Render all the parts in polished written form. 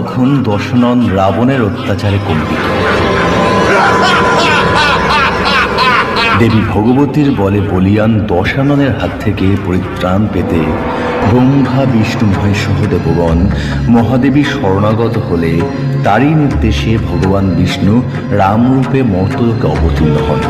তখন দশনন রাবণের অত্যাচারে কম্পিত। দেবী ভগবতীর বলে বলিয়ান দশাননের হাত থেকে পরিত্রাণ পেতে ব্রহ্মা বিষ্ণু মহেশ্বর দেবগণ মহাদেবী শরণাগত হলে তারই নির্দেশে ভগবান বিষ্ণু রামরূপে মর্তলোকে অবতীর্ণ হন।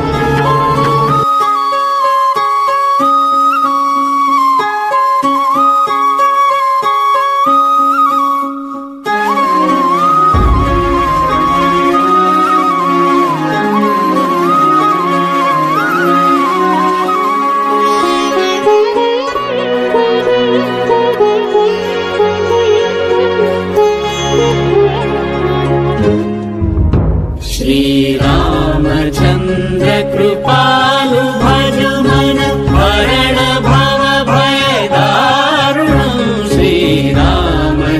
श्रीरामचन्द्र कृपालु भज मन हरण भव भय दारुणं। श्रीरामचन्द्र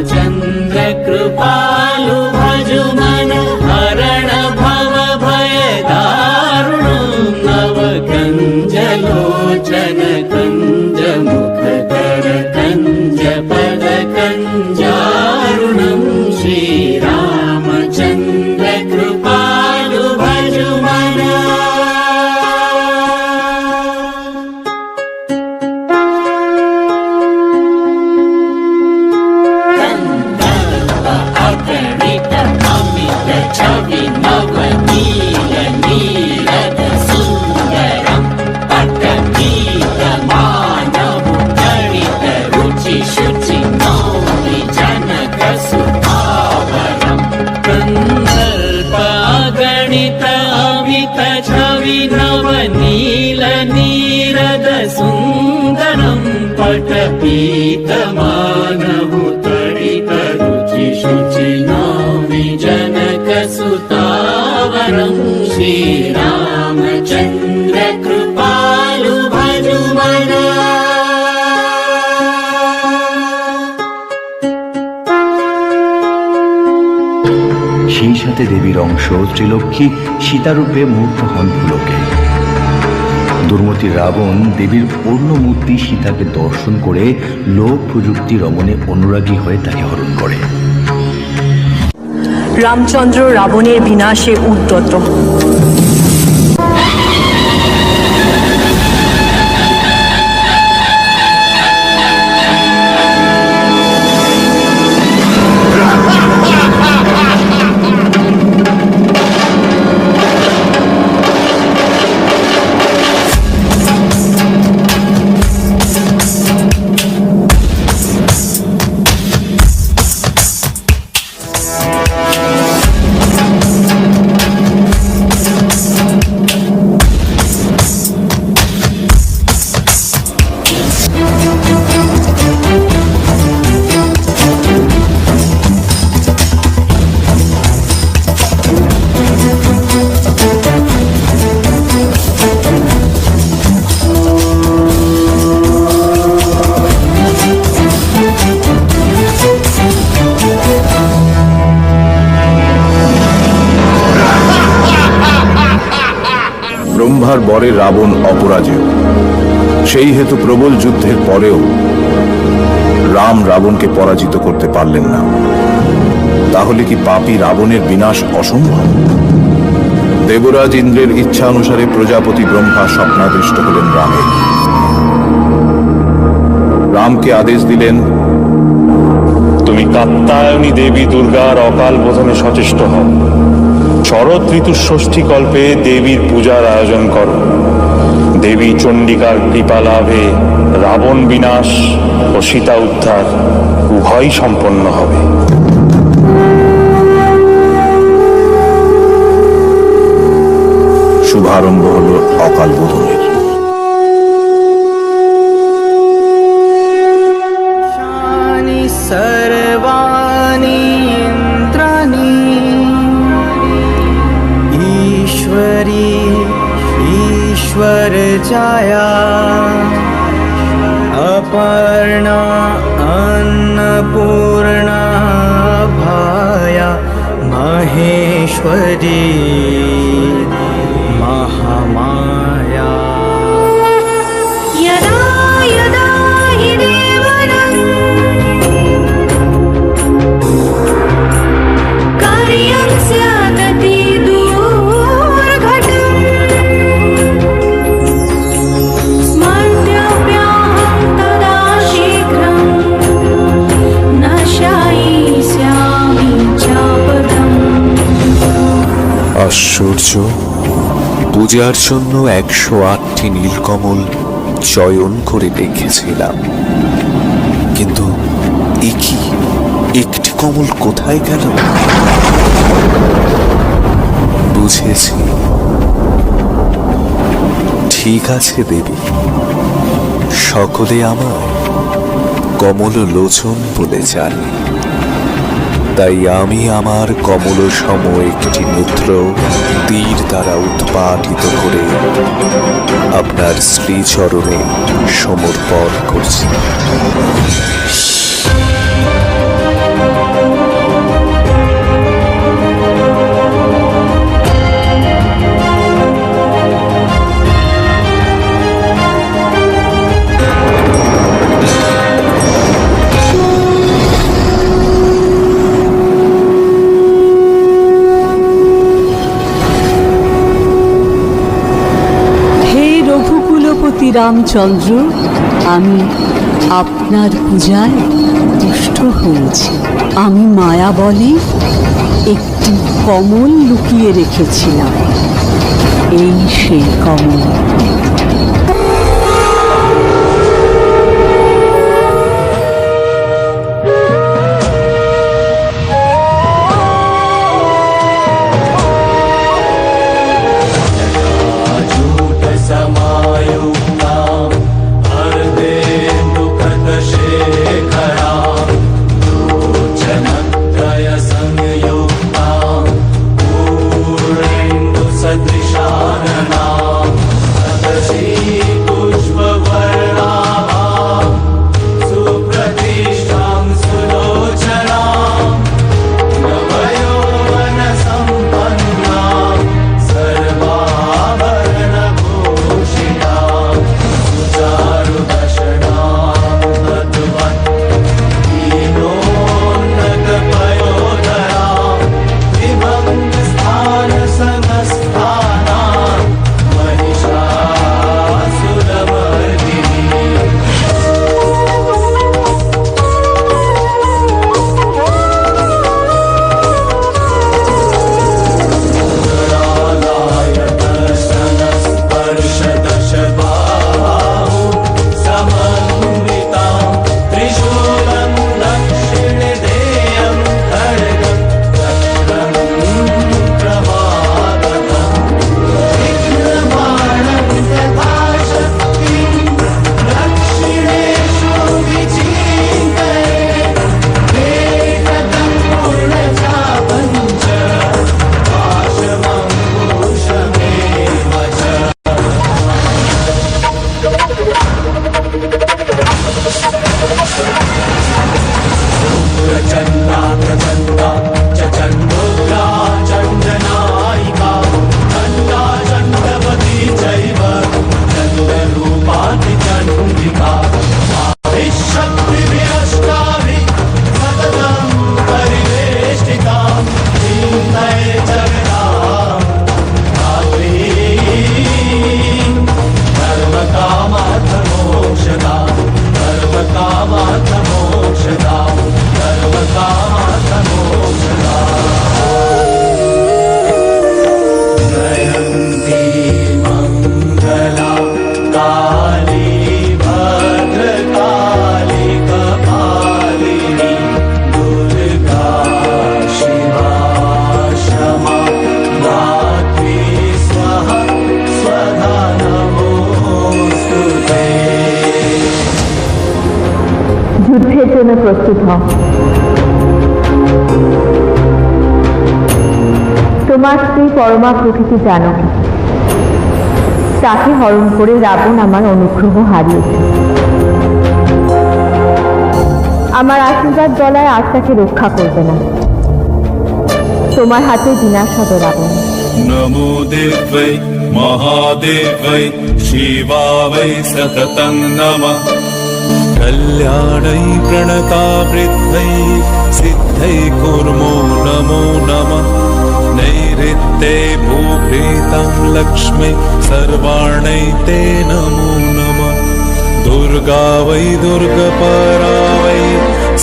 कृपालु भज मन हरण भव भय दारुणं। नव कंज लोचन कंज मुख कर कंज पद कंजारुणं। श्रीरामचन्द्र कृपालु भज मन। कंदर्प अगणित अमित छवि नवनील नीरद सुन्दरं। पटगीत मानव गणित रुचि शुचि नौमि जनक सुभावरम्। कंदर्प गणित अमित छवि नवनील नीरद सुन्दरं। पटपीत मानव तडित रुचि शुचि नौमि जनक सुतावरं। श्रीरामचन्द्र कृपालु भज मन। সেই সাথে দেবীর অংশ ত্রিলক্ষ্মী সীতারূপে মূর্ত হন ভূলোকে। দুর্মতি রাবণ দেবীর পূর্ণ মূর্তি সীতাকে দর্শন করে লোক প্রযুক্তি রমণে অনুরাগী হয়ে তাকে হরণ করে। রামচন্দ্র রাবণের বিনাশে উদ্যত। ব্রহ্মার বরে রাবণ অপরাজেয়। সেই হেতু প্রবল যুদ্ধের পরেও রাম রাবণকে পরাজিত করতে পারলেন না। তাহলে কি পাপী রাবণের বিনাশ অসম্ভব? দেবরাজ ইন্দ্রের ইচ্ছা অনুসারে প্রজাপতি ব্রহ্মা স্বপ্নাদৃষ্ট হলেন রামের। রামকে আদেশ দিলেন, তুমি কাত্যায়নী দেবী দুর্গার অকাল বোধনে সচেষ্ট হও। শরৎ ঋতুর ষষ্ঠী কল্পে দেবীর পূজার আয়োজন করো। দেবী চণ্ডিকার কৃপা লাভে রাবণ বিনাশ ও সীতা উদ্ধার উভয়ই সম্পন্ন হবে। শুভারম্ভ হল অকাল বোধনের। सर्वाणि इन्द्राणि ईश्वरी ईश्वर जाया अपर्णा अन्नपूर्णा भाया महेश्वरी महामाया। यदा यदा हि देवनं আশ্চর্য, পূজার জন্য 108টি নীলকমল চয়ন করে রেখেছিলাম, কিন্তু একটি কমল কোথায় গেল? বুঝেছি। ঠিক আছে দেবী, সকলে আমায় কমল লোচন বলে জানে, তাই আমি আমার কমল সম একটি নেত্র তীর দ্বারা উৎপাটিত করে আপনার শ্রীচরণে সমর্পণ করছি। রামচন্দ্র, আমি আপনার পূজায় তুষ্ট হয়েছি। আমি মায়া বলে একটি কমল লুকিয়ে রেখেছিলাম, এই সেই কমল। যুদ্ধের জন্য প্রস্তুত হও। তোমার স্ত্রী পরমা প্রকৃতি জানো, তাকে হরণ করে রাবণ আমার অনুগ্রহ হারিয়েছে। আমার আশীর্বাদ বলায় আজ তাকে রক্ষা করবে না। তোমার হাতে বিনাশ হবে রাবণ। नमो देवै महादेवै शिवावै सततं नमः। कल्याणै प्रणतावृद्धै सिद्धै कुर्मो नमो नमः। नैऋत्ये भूभृतं लक्ष्मी सर्वाणै ते नमो नमः। दुर्गा वै दुर्गपरा वै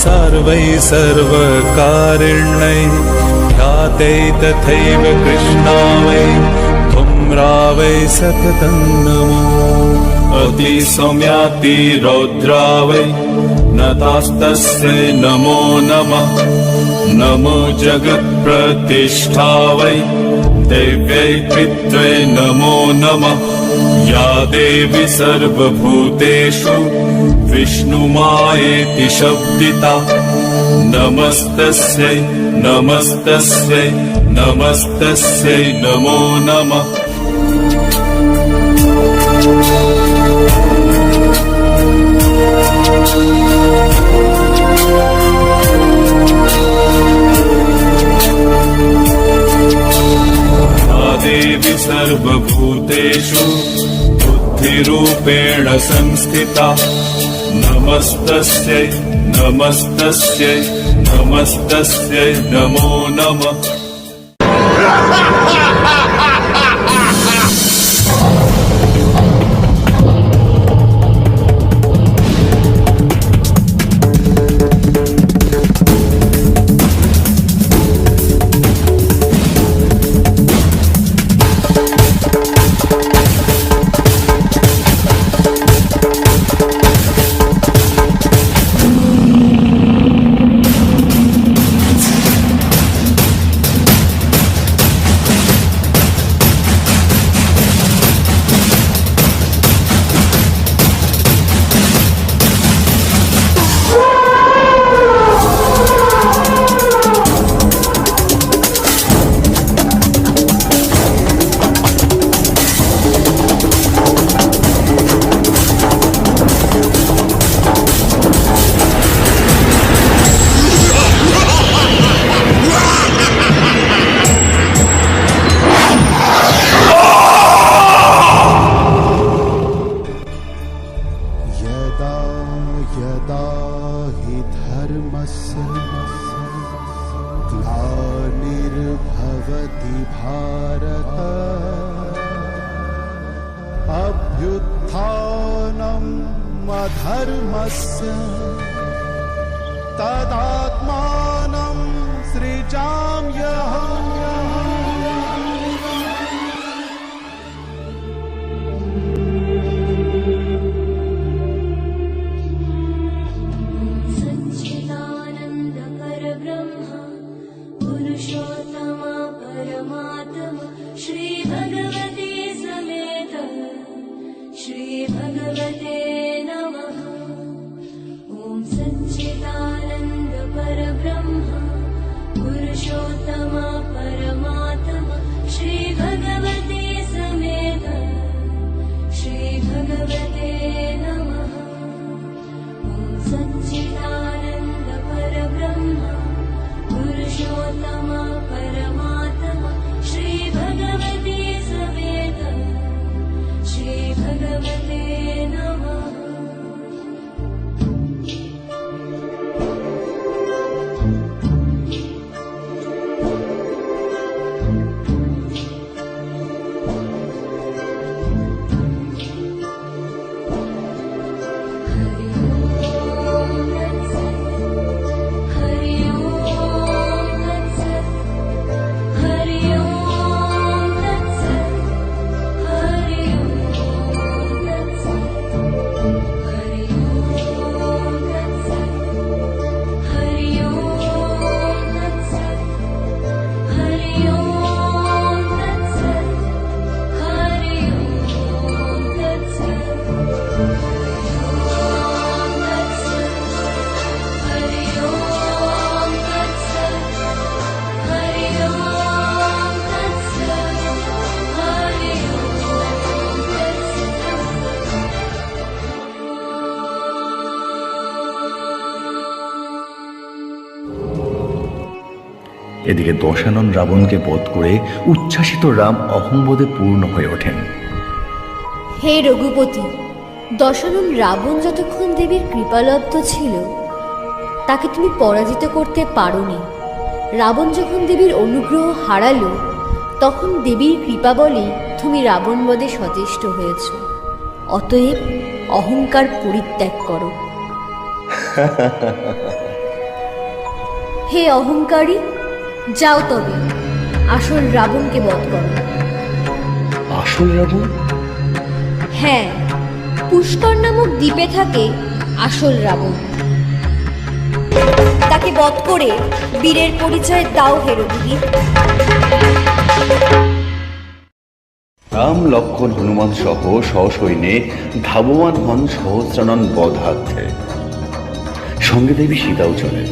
सर्वै सर्वकारिण्यै ते तथैव कृष्णा वै धूम्रा वै सततं नमो अतिसौम्याति रौद्रा वै नतास्तस्यै नमो नमः नमो जगत्प्रतिष्ठा वै देव्यै पित्रै नमो नमः या देवी सर्वभूतेषु विष्णुमायेति शब्दिता नमस्तस्यै नमस्तस्यै नमस्तस्यै नमो नमः देवी सर्वभूतेषु बुद्धिरूपेण संस्थिता नमस्तस्यै नमस्तस्यै नमस्तस्यै नमो नमः ग्लानिर्भवति भारत अभ्युत्थानम् अधर्मस्य तदात्मानं सृजाम्यहम् এদিকে দশানন রাবণকে বধ করে উচ্ছ্বাসিত রাম অহংবোধে পূর্ণ হয়ে ওঠেন। হে রঘুপতি, দশানন রাবণ যতক্ষণ দেবীর কৃপালব্ধ ছিল তাকে তুমি পরাজিত করতে পারোনি। রাবণ যখন দেবীর অনুগ্রহ হারালো তখন দেবীর কৃপা বলেই তুমি রাবণ বধে সচেষ্ট হয়েছ। অতএব অহংকার পরিত্যাগ করো। হে অহংকারী, যাও তবে আসল রাবণকে বধ করো। আসল রাবণ? হ্যাঁ, পুষ্কর নামক দ্বীপে থাকে আসল রাবণ। তাকে বধ করে বীরের পরিচয় দাও হে রঘুবীর। রাম লক্ষ্মণ হনুমান সহ সসৈন্যে ধাবমান হন সহস্রানন বধার্থে। সঙ্গে দেবী সীতাও চলে।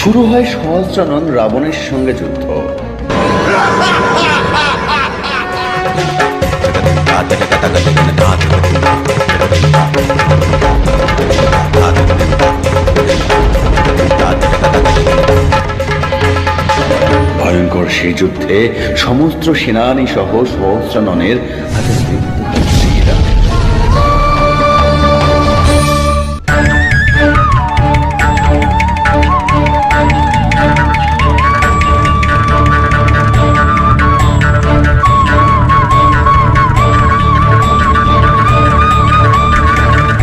শুরু হয় সহস্রানন রাবণের সঙ্গে যুদ্ধ। ভয়ঙ্কর সেই যুদ্ধে সমস্ত সেনানী সহ সহস্রাননের হাতে মৃত্যু হয় শ্রীরাম।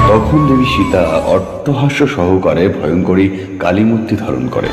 তখন দেবী সীতা অট্টহাস্য সহকারে ভয়ঙ্করী কালীমূর্তি ধারণ করে।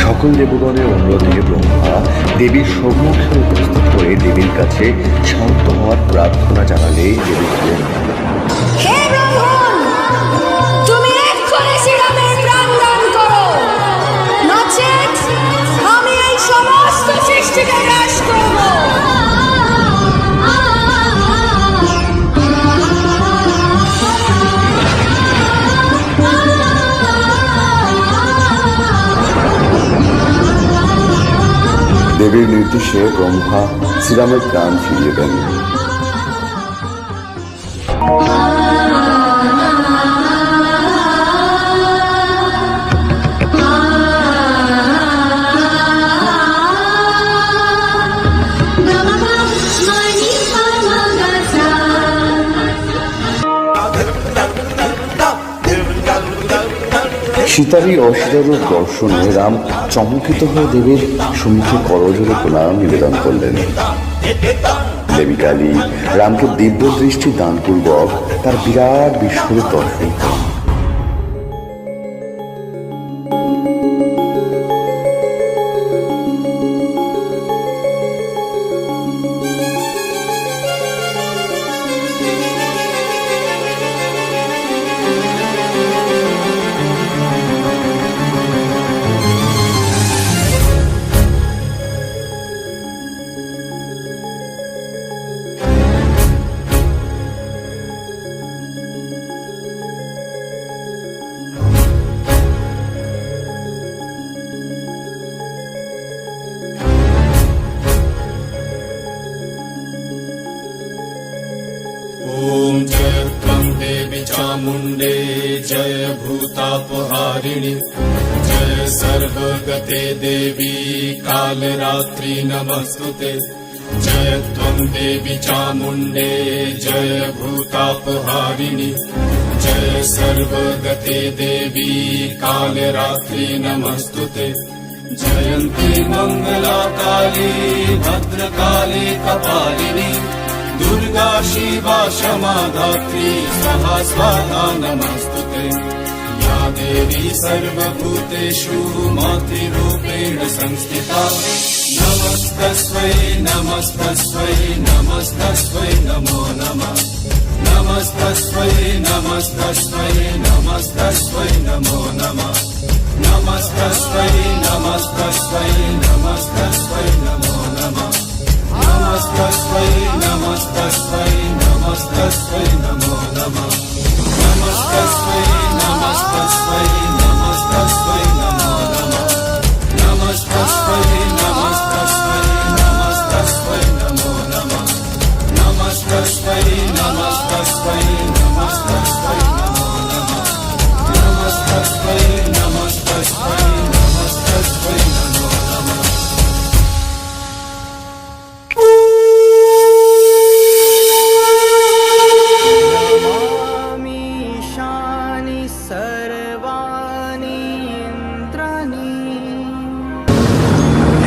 সকল দেবগণের অনুরোধে ব্রহ্মা দেবীর সম্মুখে উপস্থিত হয়ে দেবীর কাছে শান্ত হওয়ার প্রার্থনা জানালে দেবী বলেন, হে ব্রাহ্মণ, তুমি এক্ষুনি শ্রীরামের প্রাণ দান করো, নচেৎ আমি এই সমস্ত সৃষ্টিকে নাশ করব। দেবীর নির্দেশে ব্রহ্মা শ্রীরামের প্রাণ ফিরিয়ে দেন। সীতার এই অসাধারণ দর্শনে রাম চমকিত হয়ে দেবীর সম্মুখে করজোড়ে প্রণাম নিবেদন করলেন। দেবী কালী রামকে দিব্য দৃষ্টি দানপূর্বক তার বিরাট বিশ্বরূপ দর্শন করেন। ॐ जय त्वं देवी चामुण्डे जय भूतापहारिणि जय सर्वगते देवी कालरात्रि नमस्तुते जय त्वं देवी चामुण्डे जय भूतापहारिणि जय सर्वगते देवी कालरात्रि नमस्तुते जयन्ती मङ्गला काली भद्रकाली कपालिनी दुर्गा शिवा क्षमा धात्री स्वाहा स्वाहा नमस्तुते या देवी सर्वभूतेषु मातृरूपेण संस्थिता नमस्तस्मै नमस्तस्मै नमस्तस्मै नमो नमः नमस्तस्मै नमस्तस्मै नमस्तस्मै नमो नमः नमस्तस्मै नमस्तस्मै नमस्तस्मै नमो नमः नमस्तस्मै नमस्तस्मै नमस्तस्मै नमो नमः नमस्तस्मै नमस्तस्मै नमस्तस्मै नमो नमः नमस्तस्मै नमस्तस्मै नमस्तस्मै नमो नमः नमस्तस्मै नमस्तस्मै नमस्तस्मै नमो नमः नमस्तस्मै नमस्तस्मै नमस्तस्मै नमो नमः। ईशानि सर्वाणि इन्द्राणि।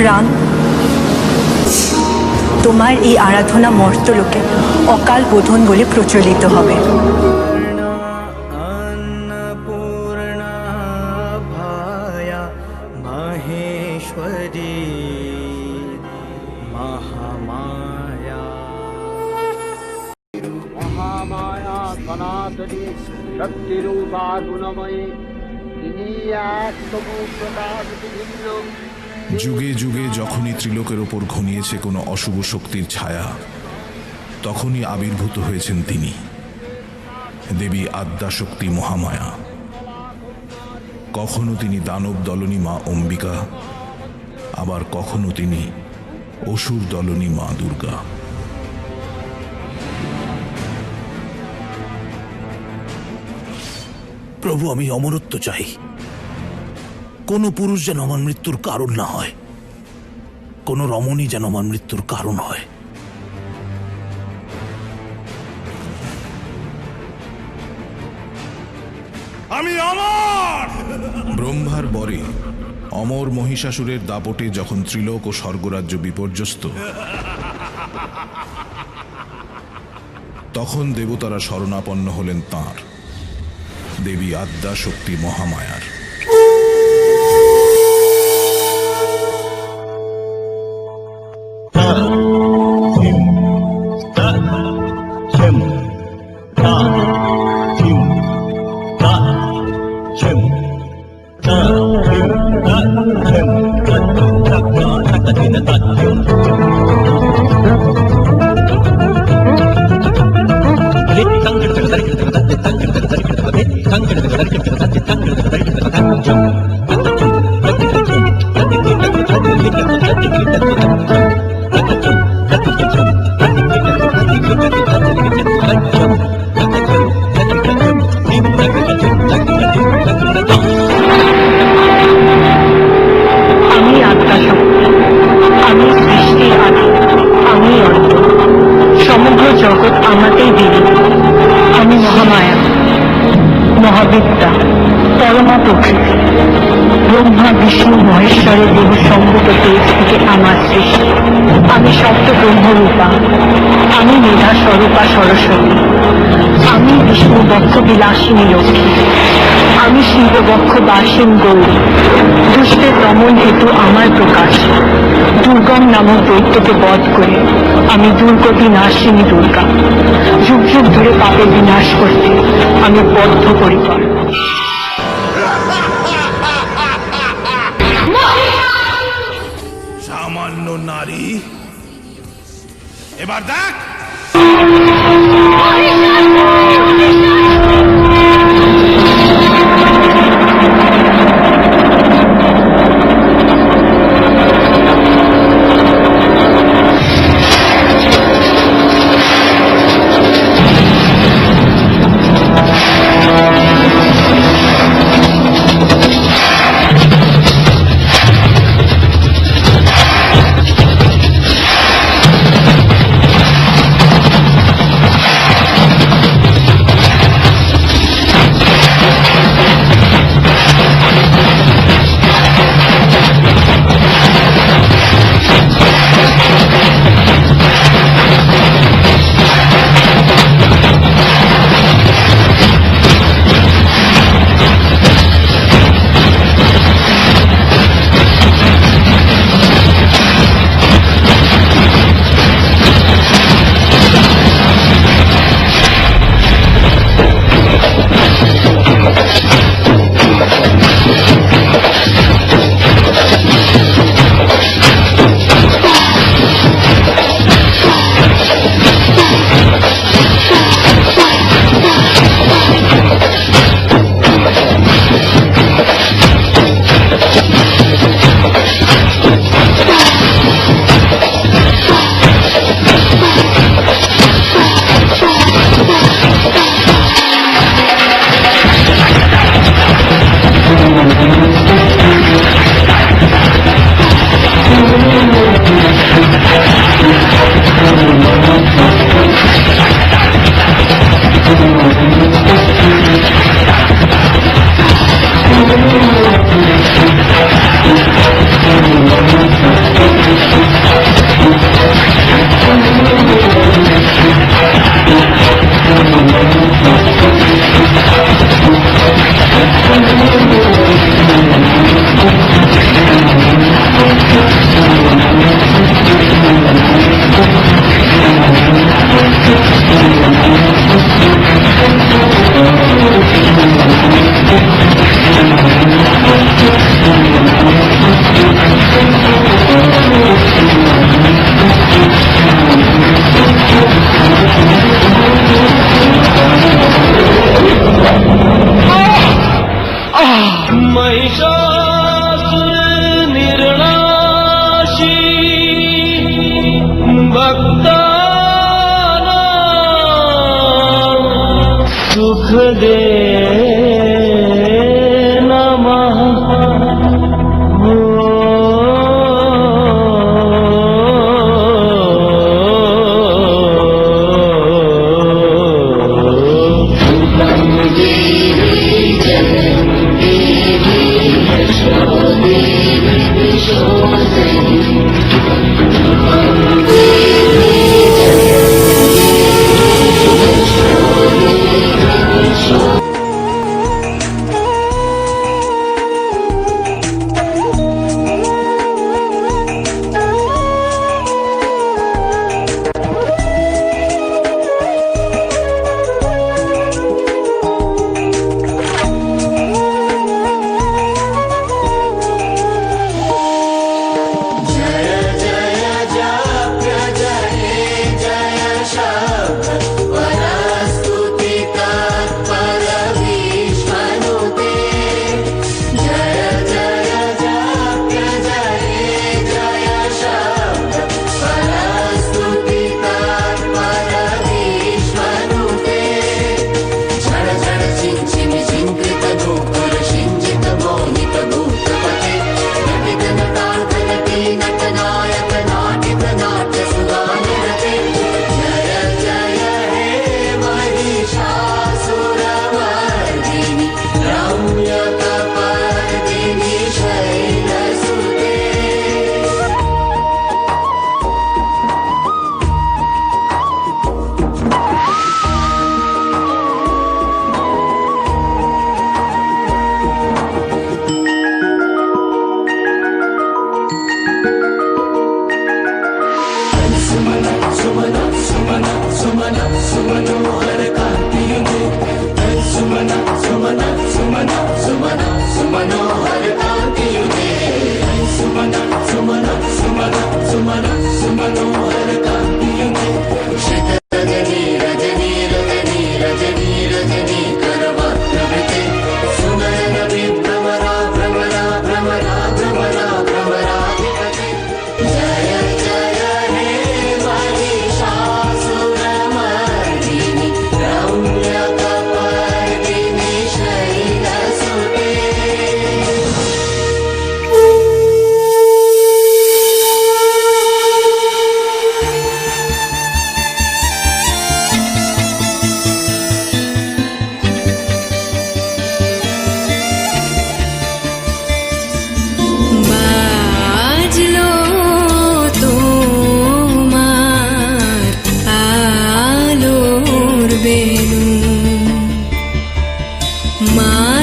রাম, তোমার এই আরাধনা মর্তলোকে অকাল বোধন বলে প্রচলিত হবে। अन्नपूर्णा भाया महेश्वरी महामाया। মহামায়া সনাতনী শক্তিরূপা গুণময়ী তিনি এক তবু প্রকাশিত ভিন্ন। যুগে যুগে যখনই ত্রিলোকের ওপর ঘনিয়েছে কোনো অশুভ শক্তির ছায়া, তখনই আবির্ভূত হয়েছেন তিনি, দেবী আদ্যাশক্তি মহামায়া। কখনো তিনি দানব দলনী মা অম্বিকা, আবার কখনো তিনি অসুর দলনী মা দুর্গা। প্রভু, আমি অমরত্ব চাই। কোন পুরুষ যেন আমার মৃত্যুর কারণ না হয়, কোন রমণী যেন আমার মৃত্যুর কারণ হয়। আমি অমর! ব্রহ্মার বরে অমর মহিষাসুরের দাপটে যখন ত্রিলোক ও স্বর্গরাজ্য বিপর্যস্ত, তখন দেবতারা শরণাপন্ন হলেন তাঁর, দেবী আদ্যাশক্তি মহামায়ার। Thank you. পরমা প্রকৃতি, ব্রহ্মা বিষ্ণু মহেশ্বরের দেহ সম্ভূত তেজ থেকে আমার সৃষ্টি। আমি সপ্ত ব্রহ্মরূপা, আমি মেধা স্বরূপা সরস্বতী, আমি বিষ্ণু বক্ষ বিলাসিনী লক্ষ্মী, আমি শিব বক্ষ বাসীন গৌরী। দুষ্টের দমন হেতু আমার প্রকাশ, দুর্গম নামক দৈত্যকে বধ করে আমি দুর্গতি নাশিনী দুর্গা। যুগ যুগ ধরে পাপের বিনাশ করতে আমি বদ্ধপরিকর। সামান্য নারী, এবার দেখ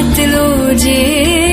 बदलो जे